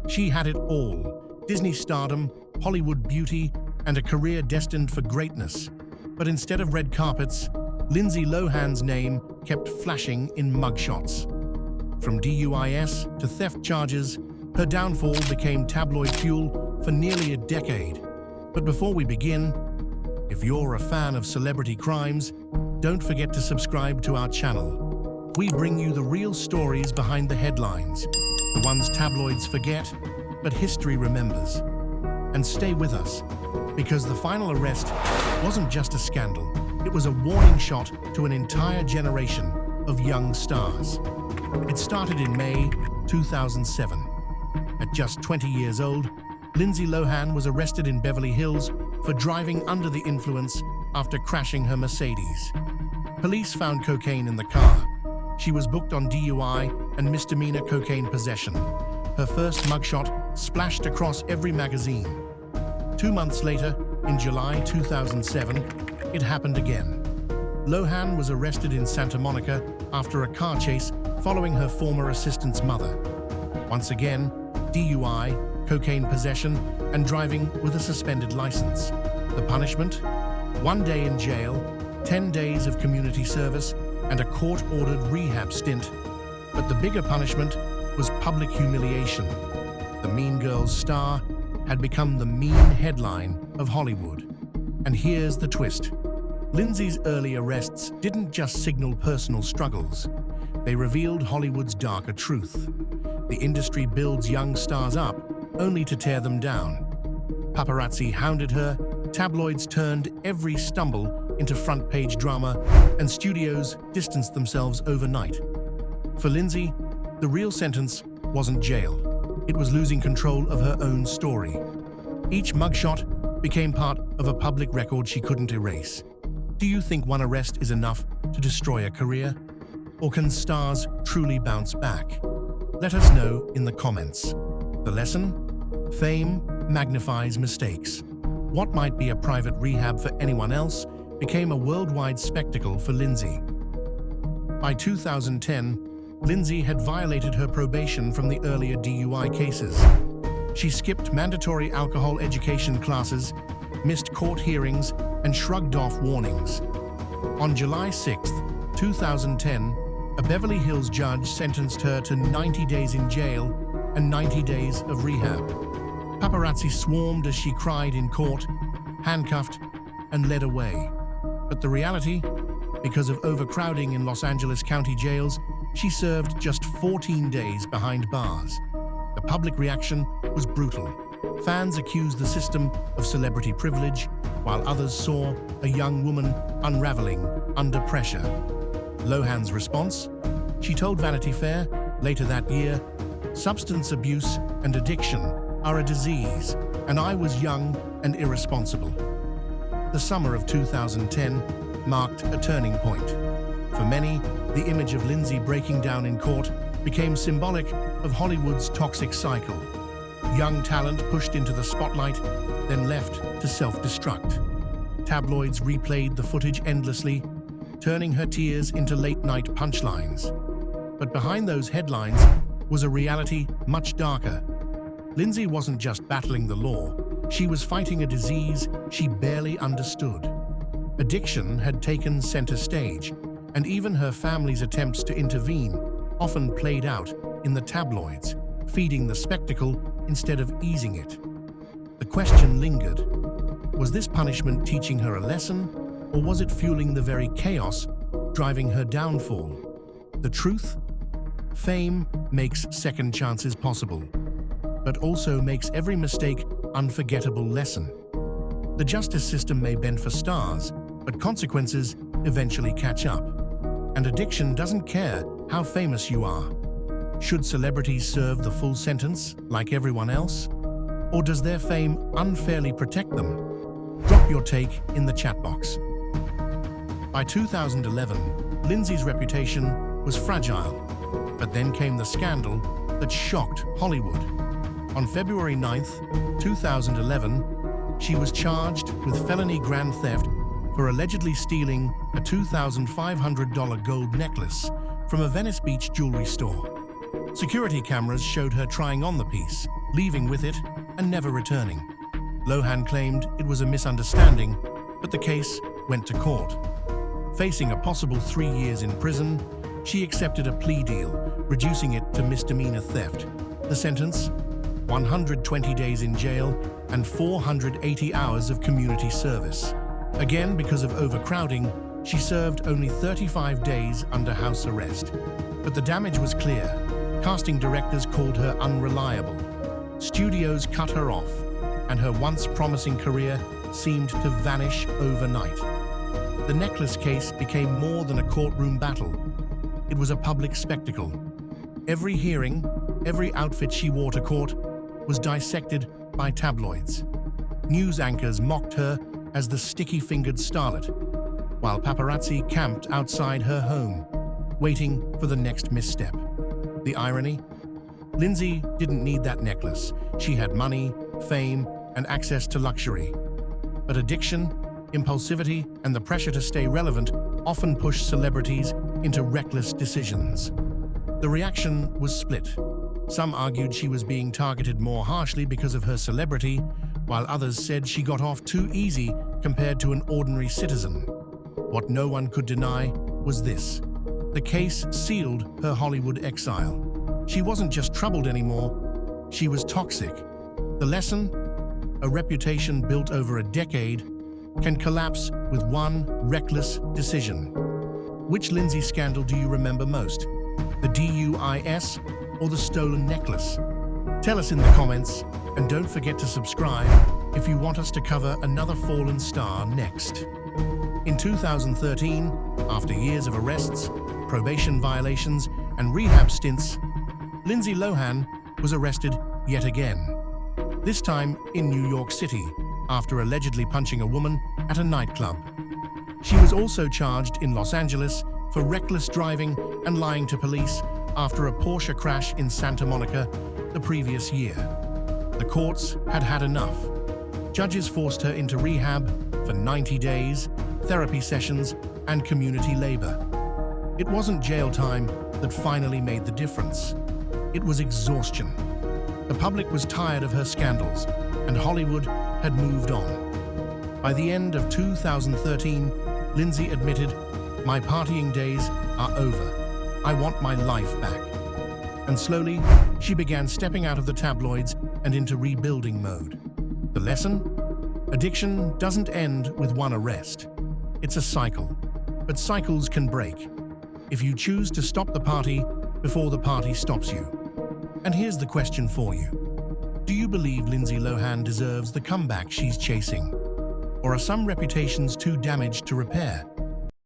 She had it all: Disney stardom, Hollywood beauty, and a career destined for greatness. But instead of red carpets, Lindsay Lohan's name kept flashing in mugshots. From DUIs to theft charges, her downfall became tabloid fuel for nearly a decade. But before we begin, if you're a fan of celebrity crimes, don't forget to subscribe to our channel. We bring you the real stories behind the headlines, the ones tabloids forget, but history remembers. And stay with us, because the final arrest wasn't just a scandal. It was a warning shot to an entire generation of young stars. It started in May 2007. At just 20 years old, Lindsay Lohan was arrested in Beverly Hills for driving under the influence after crashing her Mercedes. Police found cocaine in the car. She was booked on DUI and misdemeanor cocaine possession. Her first mugshot splashed across every magazine. 2 months later, in July 2007, it happened again. Lohan was arrested in Santa Monica after a car chase following her former assistant's mother. Once again, DUI, cocaine possession, and driving with a suspended license. The punishment? 1 day in jail, 10 days of community service, and a court-ordered rehab stint. But the bigger punishment was public humiliation. The Mean Girls star had become the mean headline of Hollywood. And here's the twist. Lindsay's early arrests didn't just signal personal struggles. They revealed Hollywood's darker truth. The industry builds young stars up only to tear them down. Paparazzi hounded her, tabloids turned every stumble into front-page drama, and studios distanced themselves overnight. For Lindsay, the real sentence wasn't jail. It was losing control of her own story. Each mugshot became part of a public record she couldn't erase. Do you think one arrest is enough to destroy a career? Or can stars truly bounce back? Let us know in the comments. The lesson? Fame magnifies mistakes. What might be a private rehab for anyone else became a worldwide spectacle for Lindsay. By 2010, Lindsay had violated her probation from the earlier DUI cases. She skipped mandatory alcohol education classes, missed court hearings, and shrugged off warnings. On July 6, 2010, a Beverly Hills judge sentenced her to 90 days in jail and 90 days of rehab. Paparazzi swarmed as she cried in court, handcuffed, and led away. But the reality? Because of overcrowding in Los Angeles County jails, she served just 14 days behind bars. The public reaction was brutal. Fans accused the system of celebrity privilege, while others saw a young woman unraveling under pressure. Lohan's response? She told Vanity Fair later that year, "Substance abuse and addiction are a disease, and I was young and irresponsible." The summer of 2010 marked a turning point. For many, the image of Lindsay breaking down in court became symbolic of Hollywood's toxic cycle. Young talent pushed into the spotlight, then left to self-destruct. Tabloids replayed the footage endlessly, turning her tears into late-night punchlines. But behind those headlines was a reality much darker. Lindsay wasn't just battling the law, she was fighting a disease she barely understood. Addiction had taken center stage, and even her family's attempts to intervene often played out in the tabloids, feeding the spectacle instead of easing it. The question lingered. Was this punishment teaching her a lesson, or was it fueling the very chaos driving her downfall? The truth? Fame makes second chances possible, but also makes every mistake unforgettable lesson. The justice system may bend for stars, but consequences eventually catch up. And addiction doesn't care how famous you are. Should celebrities serve the full sentence like everyone else? Or does their fame unfairly protect them? Drop your take in the chat box. By 2011, Lindsay's reputation was fragile, but then came the scandal that shocked Hollywood. On February 9th, 2011, she was charged with felony grand theft for allegedly stealing a $2,500 gold necklace from a Venice Beach jewelry store. Security cameras showed her trying on the piece, leaving with it and never returning. Lohan claimed it was a misunderstanding, but the case went to court. Facing a possible 3 years in prison, she accepted a plea deal, reducing it to misdemeanor theft. The sentence? 120 days in jail and 480 hours of community service. Again, because of overcrowding, she served only 35 days under house arrest. But the damage was clear. Casting directors called her unreliable. Studios cut her off, and her once promising career seemed to vanish overnight. The necklace case became more than a courtroom battle. It was a public spectacle. Every hearing, every outfit she wore to court was dissected by tabloids. News anchors mocked her as the sticky-fingered starlet, while paparazzi camped outside her home, waiting for the next misstep. The irony? Lindsay didn't need that necklace. She had money, fame, and access to luxury. But addiction, impulsivity, and the pressure to stay relevant often pushed celebrities into reckless decisions. The reaction was split. Some argued she was being targeted more harshly because of her celebrity, while others said she got off too easy compared to an ordinary citizen. What no one could deny was this: the case sealed her Hollywood exile. She wasn't just troubled anymore, she was toxic. The lesson? A reputation built over a decade can collapse with one reckless decision. Which Lindsay scandal do you remember most? The DUIs or the stolen necklace? Tell us in the comments, and don't forget to subscribe if you want us to cover another fallen star next. In 2013, after years of arrests, probation violations, and rehab stints, Lindsay Lohan was arrested yet again. This time in New York City, after allegedly punching a woman at a nightclub. She was also charged in Los Angeles for reckless driving and lying to police after a Porsche crash in Santa Monica the previous year. The courts had had enough. Judges forced her into rehab for 90 days, therapy sessions, and community labor. It wasn't jail time that finally made the difference. It was exhaustion. The public was tired of her scandals, and Hollywood had moved on. By the end of 2013, Lindsay admitted, "My partying days are over. I want my life back." And slowly, she began stepping out of the tabloids and into rebuilding mode. The lesson? Addiction doesn't end with one arrest. It's a cycle. But cycles can break if you choose to stop the party before the party stops you. And here's the question for you. Do you believe Lindsay Lohan deserves the comeback she's chasing? Or are some reputations too damaged to repair?